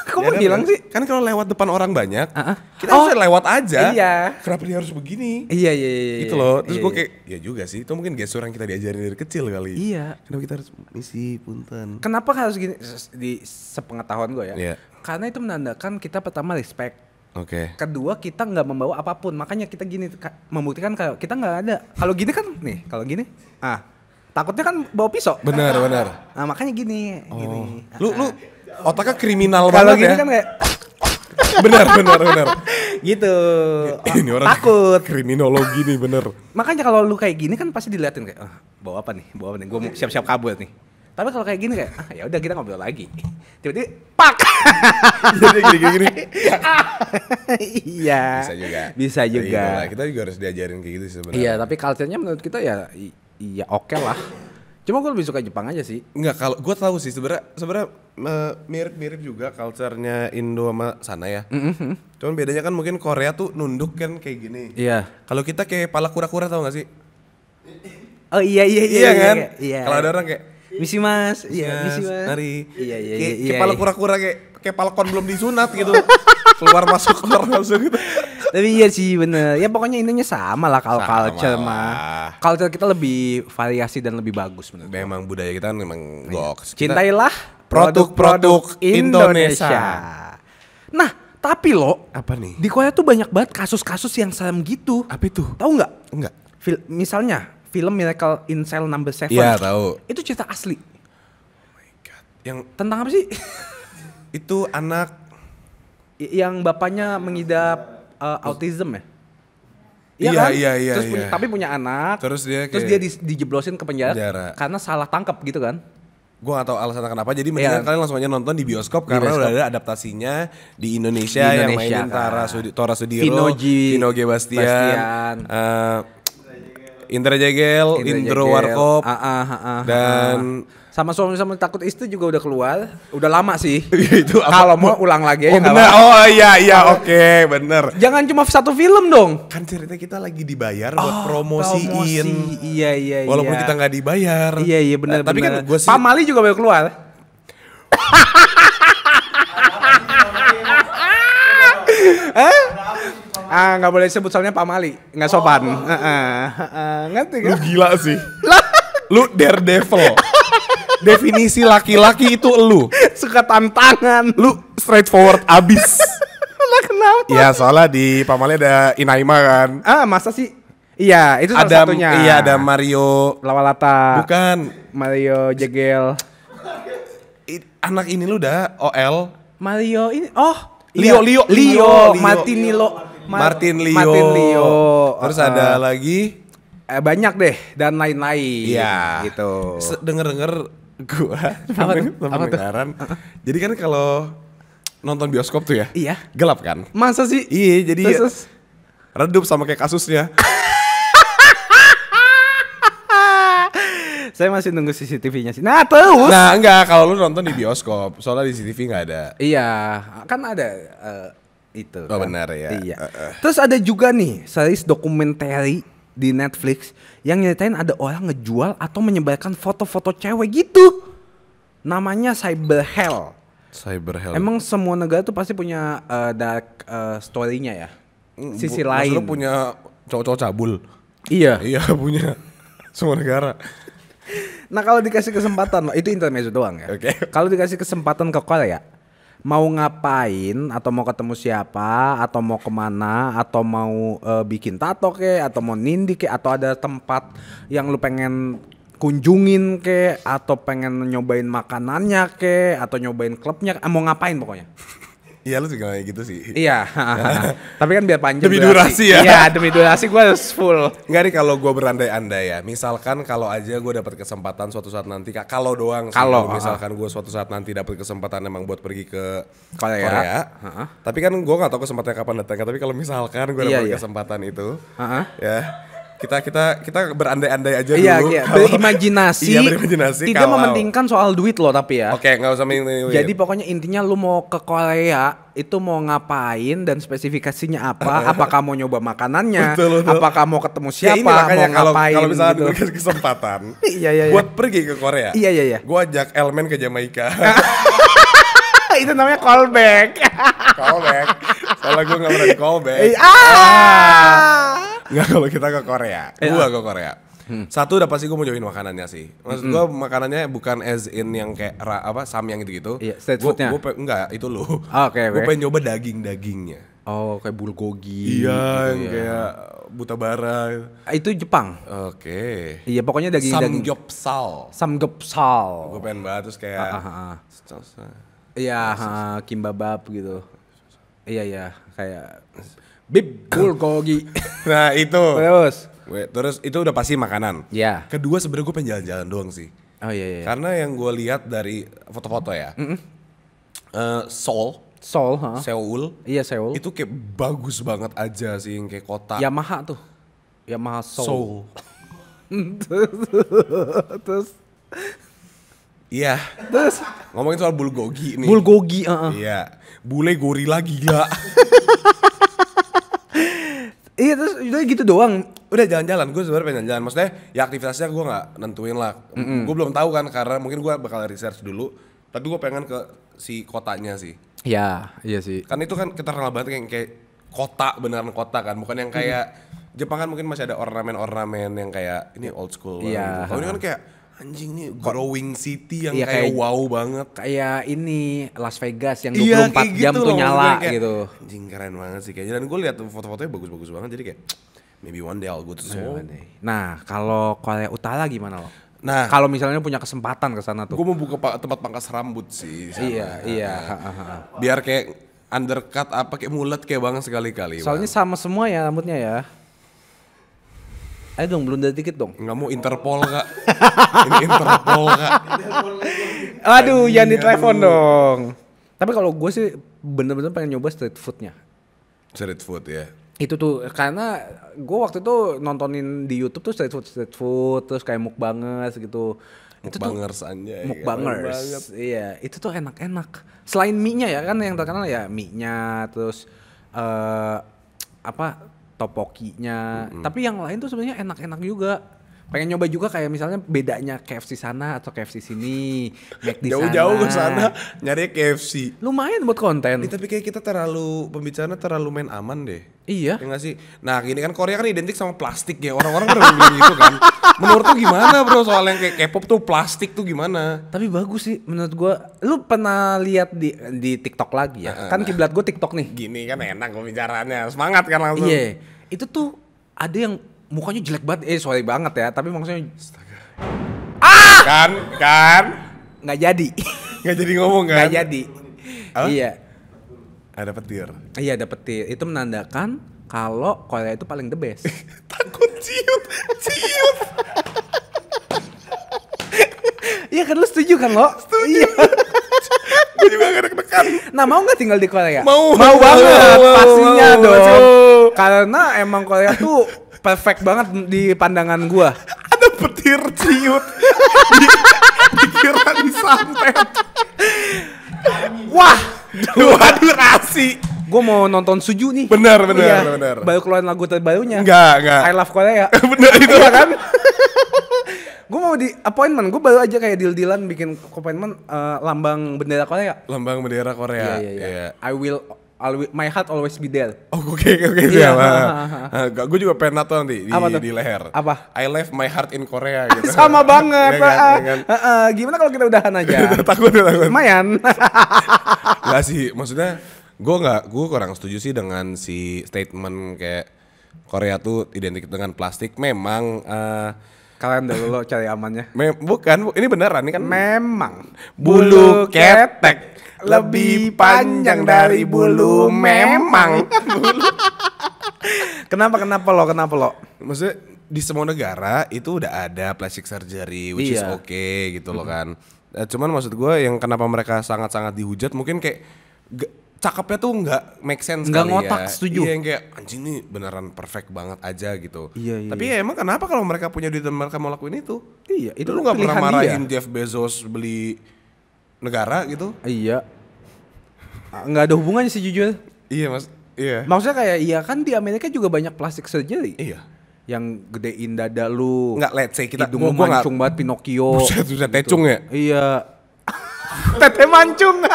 Kok Ya menghilang kan? sih? Kan kalau lewat depan orang banyak, kita Oh, harus lewat aja. iya. Kenapa dia harus begini? Iya. Gitu loh. Terus Iya, gue iya. kayak ya juga sih. Itu mungkin gestur yang kita diajarin dari kecil kali. Iya. Kenapa kita harus misi punten? Kenapa harus gini di sepengetahuan gue ya? Iya. Karena itu menandakan kita pertama respect. Oke. Kedua kita nggak membawa apapun, makanya kita gini membuktikan kalau kita nggak ada. Kalau gini kan nih, kalau gini, takutnya kan bawa pisau. Benar. Nah makanya gini. Lu otaknya kriminal Kalau banget gini ya. kan kayak benar. gitu. Ini orang Takut. kriminologi nih bener. Makanya kalau lu kayak gini kan pasti diliatin kayak, bawa apa nih? Gue mau siap-siap kabur nih. Tapi kalau kayak gini kayak, ya udah kita ngobrol lagi. Tiba-tiba, pak. Jadi gini. Iya. Bisa juga. Itulah, kita juga harus diajarin kayak gitu sih sebenarnya. Iya, tapi culture-nya menurut kita ya iya oke lah. Cuma gue lebih suka Jepang aja sih. Enggak, kalau gue tahu sih sebenarnya mirip-mirip juga culture-nya Indo sama sana ya. Cuman bedanya kan mungkin Korea tuh nunduk kan kayak gini. Iya. Kalau kita kayak pala kura-kura tahu gak sih? Oh iya kan? Iya. Kalau ada orang kayak misi mas, iya misi mas. Mari. Iya. Kayak pala kura-kura kayak palkon belum disunat gitu. keluar masuk gitu. Tapi iya sih bener. Ya pokoknya intinya sama lah kalau Sama culture lah. mah. Culture kita lebih variasi dan lebih bagus menurut gue. Memang budaya kita kan memang goks. Kita- Cintailah produk-produk Indonesia. Nah, tapi lo Apa nih? di Korea tuh banyak banget kasus-kasus yang serem gitu. Apa itu? Tahu nggak? Enggak. Misalnya film Miracle in Cell Number 7. Iya, tahu. Itu cerita asli. Yang Tentang apa sih? itu anak Yang bapaknya mengidap autism ya? Iya, kan? iya. Terus tapi punya anak. Terus dia dijeblosin ke penjara karena salah tangkap gitu kan? gue gak tahu alasannya kenapa, jadi mendingan Iya. kalian langsung aja nonton di bioskop karena bioskop. udah ada adaptasinya di Indonesia, Di yang Indonesia, mainin kan. Tora Sudiro, Vino G. Bastian, Indra Jegel, Indro Jegel. Warkop, dan sama suami sama takut istri juga udah keluar, udah lama sih. itu apa? Kalau mau ulang lagi aja Oh nggak bener, apa-apa. oh iya oke bener. Jangan cuma satu film dong. Kan cerita kita lagi dibayar buat promosiin. Iya. Walaupun kita nggak dibayar. Iya benar. Tapi kan gue sih Pamali juga baru keluar. Nggak boleh sebut soalnya Pamali, nggak sopan. Ngerti lu kan? gila sih. Lu daredevil. Definisi laki-laki itu lu. Suka tantangan. Lu straightforward abis. Lah kenapa? Ya soalnya di Pamalnya ada Inaima kan. Masa sih? Iya, itu salah satunya. Iya, ada Mario Lawalata. Bukan. Mario Jegel. Anak ini lu dah OL. Mario ini. Oh, Leo. Martin Leo. Martin Leo. Terus ada lagi banyak deh dan lain-lain. Iya. Gitu. Denger gua Apa tuh? pendengaran. Jadi kan kalau nonton bioskop tuh ya. Iya. Gelap kan? Masa sih? Iya, jadi Terus. redup sama kayak kasusnya. Saya masih nunggu CCTV-nya sih. Nah, terus. Nah, enggak, kalau lu nonton di bioskop, soalnya di CCTV enggak ada. Iya, kan ada itu. Oh, kan? benar ya. Iya. Terus ada juga nih series dokumenter di Netflix yang nyeritain ada orang ngejual atau menyebarkan foto-foto cewek gitu. Namanya Cyber Hell. Cyber Hell. Emang semua negara tuh pasti punya dark story-nya ya. Sisi lain. Maksud lu punya cowok-cowok cabul? Iya. Iya, punya. Semua negara. Nah kalau dikasih kesempatan, itu intermezzo doang ya. Oke. Kalau dikasih kesempatan ke Korea, mau ngapain atau mau ketemu siapa atau mau kemana atau mau bikin tato atau mau nindi atau ada tempat yang lu pengen kunjungin atau pengen nyobain makanannya atau nyobain klubnya, mau ngapain pokoknya? Iya, lu juga kayak gitu sih. Iya. Tapi kan biar panjang Demi durasi ya. Iya, demi durasi gue harus full. Enggak nih, kalau gue berandai-andai ya. Misalkan kalau aja gue dapat kesempatan suatu saat nanti, kalau doang sih. Kalau misalkan gue suatu saat nanti dapat kesempatan emang buat pergi ke Korea. Tapi kan gue nggak tahu kesempatannya kapan datang. Tapi kalau misalkan gue dapat kesempatan itu, ya kita berandai-andai aja dulu. Iya, berimajinasi. Iya, berimajinasi. Tidak mementingkan soal duit loh tapi ya. Oke, nggak usah Jadi pokoknya intinya lu mau ke Korea itu mau ngapain dan spesifikasinya apa? Apakah mau nyoba makanannya? Betul. Apakah mau ketemu siapa? Ya ini makanya mau ngapain? Kalau misalnya gitu. gue kasih kesempatan, Iya. buat pergi ke Korea. Iya. Gue ajak Elmen ke Jamaika. Itu namanya callback. Callback. Soalnya gue gak pernah di callback. Nggak, kalau kita ke Korea. Gue ke Korea. Satu udah pasti gue mau nyobain makanannya sih. Maksud gue makanannya bukan as in yang kayak samyang gitu-gitu. Iya, street foodnya. Enggak, itu lu. Oke. Gue pengen nyoba daging-dagingnya. Oh, kayak bulgogi. Iya, gitu yang kayak buta bara. Itu Jepang. Oke. Iya, pokoknya daging-daging. Samgyeopsal. Gue pengen banget terus kayak Iya, kimbabab gitu. Iya, kayak bib bulgogi. Nah, itu. Terus itu udah pasti makanan. Iya. Kedua sebenarnya gue pengen jalan-jalan doang sih. Oh iya. Karena yang gue lihat dari foto-foto ya, Seoul. Iya, Seoul. Itu kayak bagus banget aja sih, yang kayak kota. Yamaha tuh. Yamaha Seoul. Terus iya. Terus ngomongin soal bulgogi nih. Bulgogi, Iya. Bule gorila gila. Iya, terus udah gitu doang. Udah jalan-jalan, gue sebenarnya pengen jalan. Maksudnya ya aktivitasnya gue nggak nentuin lah. Gue belum tahu kan, karena mungkin gue bakal research dulu. Tapi gue pengen ke si kotanya sih. Iya sih. Kan itu kan kita kenal banget kayak kota, beneran kota kan. Bukan yang kayak Jepang kan mungkin masih ada ornamen-ornamen yang kayak ini old school banget. Iya. Kalau ini kan kayak anjing nih growing city yang kayak wow banget. Kayak ini Las Vegas yang 24 Iya, jam gitu tuh loh, nyala kayak, gitu. Anjing keren banget sih kayaknya. Dan gue lihat foto-fotonya bagus-bagus banget, jadi kayak maybe one day I'll go to Seoul. Nah, kalau Korea Utara gimana loh? Nah, kalau misalnya punya kesempatan ke sana tuh. Gue mau buka tempat pangkas rambut sih. Iya. Biar kayak undercut apa kayak mulet kayak banget sekali-kali. Soalnya sama semua ya rambutnya ya. Ayo dong, blunder dikit dong. Nggak mau Interpol kak. Ini Interpol kak. Aduh, jangan ditelepon dong. Tapi kalau gue sih bener-bener pengen nyoba street foodnya. Street food ya. Itu tuh karena gue waktu itu nontonin di YouTube tuh street food terus kayak mukbangers gitu. Mukbangers anjay. Mukbangers. Iya, itu tuh enak-enak. Selain mie-nya ya kan yang terkenal ya mie-nya terus topokinya. Tapi yang lain tuh sebenarnya enak-enak juga. Pengen nyoba juga kayak misalnya bedanya KFC sana atau KFC sini, McD sana. Jauh-jauh ke sana nyari KFC. Lumayan buat konten. Tapi kayak kita pembicaraan terlalu main aman deh. Iya. Ya nggak sih? Nah gini kan Korea kan identik sama plastik ya. Orang-orang pada bilang gitu kan. Menurut tuh gimana bro soal yang kayak K-pop tuh plastik tuh gimana? Tapi bagus sih menurut gua. Lu pernah lihat di TikTok lagi ya? Kan kiblat gua TikTok nih. Gini kan enak pembicaranya. Semangat kan langsung. Iya. Itu tuh ada yang mukanya jelek banget. Sorry banget ya, tapi maksudnya Kan? nggak jadi. Nggak jadi ngomong kan? Nggak jadi. Apa? Iya. Ada petir. Iya ada petir. Itu menandakan kalau Korea itu paling the best. Takut ciut. Iya kan lu setuju kan lo? Setuju. Iya. Gue juga gak deg-degan. Nah mau nggak tinggal di Korea? Mau banget pastinya mau. dong. Karena emang Korea tuh perfect banget di pandangan gua. Ada petir ciut. Dikira disantet. Wah, Dua durasi. gua mau nonton Suju nih. Benar. Baru keluarin lagu terbarunya. Enggak. I Love Korea. Bener itu Iya kan? Gue mau di appointment, gue baru aja kayak deal-dealan bikin appointment lambang bendera Korea. Lambang bendera Korea. Iya. My heart always be there. Oh, oke Iya. siap. Gue juga pengen nato nanti Apa tuh? di leher. Apa? I left my heart in Korea gitu. Sama banget. Iya kan? Gimana kalau kita udahan aja? Takut. Lumayan. Enggak sih, maksudnya gue kurang setuju sih dengan si statement kayak Korea tuh identik dengan plastik. Memang Kalian dulu lo cari amannya. bukan, ini beneran ini kan Memang bulu ketek lebih panjang dari bulu memang. Kenapa lo? Maksudnya di semua negara itu udah ada plastic surgery which is Iya. oke gitu loh kan. Cuman maksud gue yang kenapa mereka sangat-sangat dihujat mungkin kayak cakepnya tuh nggak make sense Nggak kali ngotak, ya. setuju. Iya yang kayak anjing nih beneran perfect banget aja gitu. Iya. Tapi ya emang kenapa kalau mereka punya duit dan mereka mau lakuin itu? Iya, itu Lu nggak pernah pilihan marahin dia. Jeff Bezos beli negara gitu? Iya. Nggak ada hubungannya sih jujur. Iya mas. Iya. Maksudnya kayak iya kan di Amerika juga banyak plastic surgery. Iya. Yang gedein dada lu. Nggak, let's say kita hidung lu gua nggak- mancung banget Pinocchio. Buset, tecung ya? Iya. Tete mancung.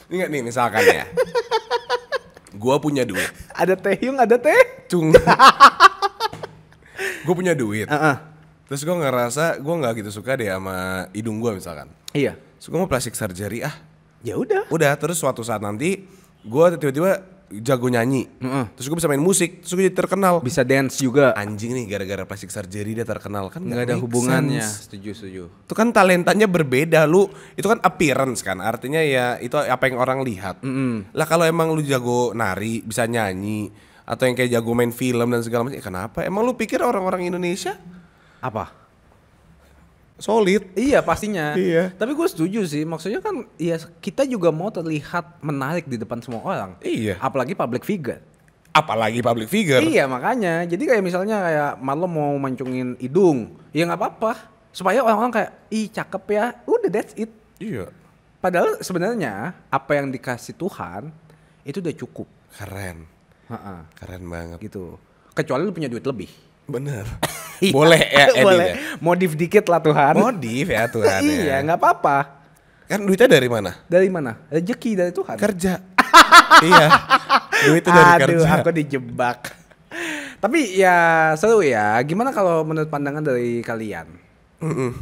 Ingat nih misalkan ya. Gua punya duit. Ada tehung, ada teh. Cung. Gue punya duit. Terus gue ngerasa gue nggak gitu suka deh sama hidung gue misalkan. Iya. Terus gue mau plastik surgery Ya udah. Udah terus suatu saat nanti gue tiba-tiba jago nyanyi. Terus gue bisa main musik. Terus gue jadi terkenal. Bisa dance juga. Anjing nih gara-gara plastik surgery dia terkenal kan Nggak ada make hubungannya. sense. Setuju. Itu kan talentanya berbeda lu. Itu kan appearance kan. Artinya ya itu apa yang orang lihat. Lah kalau emang lu jago nari, bisa nyanyi atau yang kayak jago main film dan segala macam, kenapa? Emang lu pikir orang-orang Indonesia Apa? solid? Iya pastinya. Iya. Tapi gue setuju sih. Maksudnya kan ya kita juga mau terlihat menarik di depan semua orang. Iya. Apalagi public figure. Apalagi public figure. Iya makanya. Jadi kayak misalnya kayak Marlo mau mancungin hidung. Ya nggak apa-apa. Supaya orang-orang kayak ih cakep ya. Udah that's it. Iya. Padahal sebenarnya apa yang dikasih Tuhan itu udah cukup. Keren. Keren banget. Gitu. Kecuali lu punya duit lebih. Bener. Boleh ya edit Boleh. ya? Modif dikit lah Tuhan. Modif ya Tuhan ya. Iya nggak apa-apa. Kan duitnya dari mana? Dari mana? Rezeki dari Tuhan. Kerja. Iya. Duit itu dari Aduh, kerja. aku dijebak. Tapi ya seru ya. Gimana kalau menurut pandangan dari kalian?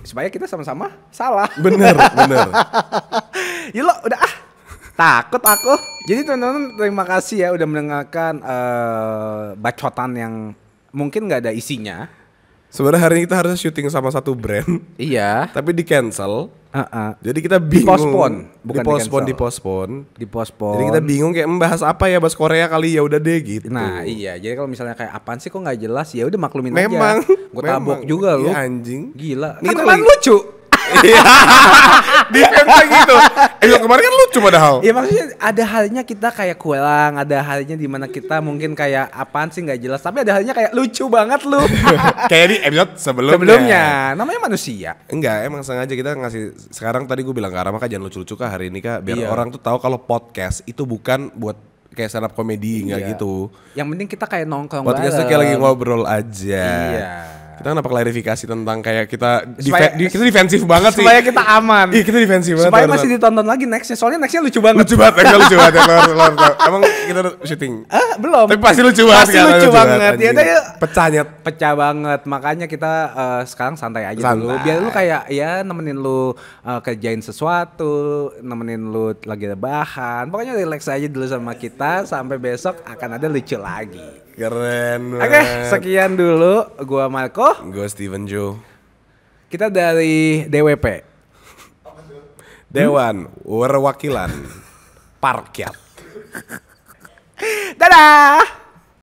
Supaya kita sama-sama salah. Bener. Yuk lo udah takut aku. Jadi teman-teman terima kasih ya udah mendengarkan bacotan yang mungkin nggak ada isinya. Sebenarnya hari ini kita harus syuting sama satu brand. Iya. Tapi di cancel. Jadi kita bingung. Dipospon. Dipospon. Jadi kita bingung kayak membahas apa ya, bahas Korea kali ya udah deh gitu. Nah iya, jadi kalau misalnya kayak apaan sih kok nggak jelas ya udah maklumin Memang. aja. Gue tabok juga lu. Iya, anjing. Gila. Ini Kan kita kemarin lagi- lucu. Defense gitu. Kemarin kan lucu padahal. Ya maksudnya ada halnya kita kayak kurang, ada halnya di mana kita mungkin kayak apaan sih nggak jelas, tapi ada halnya kayak lucu banget lu. Kayak di episode Sebelumnya, namanya manusia. Enggak, emang sengaja kita ngasih. Sekarang tadi gue bilang ke Rama, Kak jangan lucu-lucu Kak hari ini Kak, biar Iya. orang tuh tahu kalau podcast itu bukan buat kayak stand up comedy, enggak Iya. gitu. Yang penting kita kayak nongkrong Podcast tuh bareng. kayak lagi ngobrol aja. Iya. Kita kenapa klarifikasi tentang kayak kita Supaya- kita defensif banget sih. Supaya kita aman. Iya kita defensif banget. Supaya masih ditonton lagi nextnya. Soalnya nextnya lucu banget. lucu banget, lucu banget. Lor. Emang kita udah syuting. Belum. Tapi pasti lucu banget. Pasti lucu banget. Ya udah yuk. Pecahnya. Pecah banget. Makanya kita sekarang santai aja dulu. Santai. Biar lu kayak ya nemenin lu kerjain sesuatu, nemenin lu lagi rebahan. Pokoknya relax aja dulu sama kita sampai besok akan ada lucu lagi. Keren Oke, banget. sekian dulu. Gua Marco. Gue Steven Joe. Kita dari DWP. Dewan Perwakilan Parkyat. Dadah.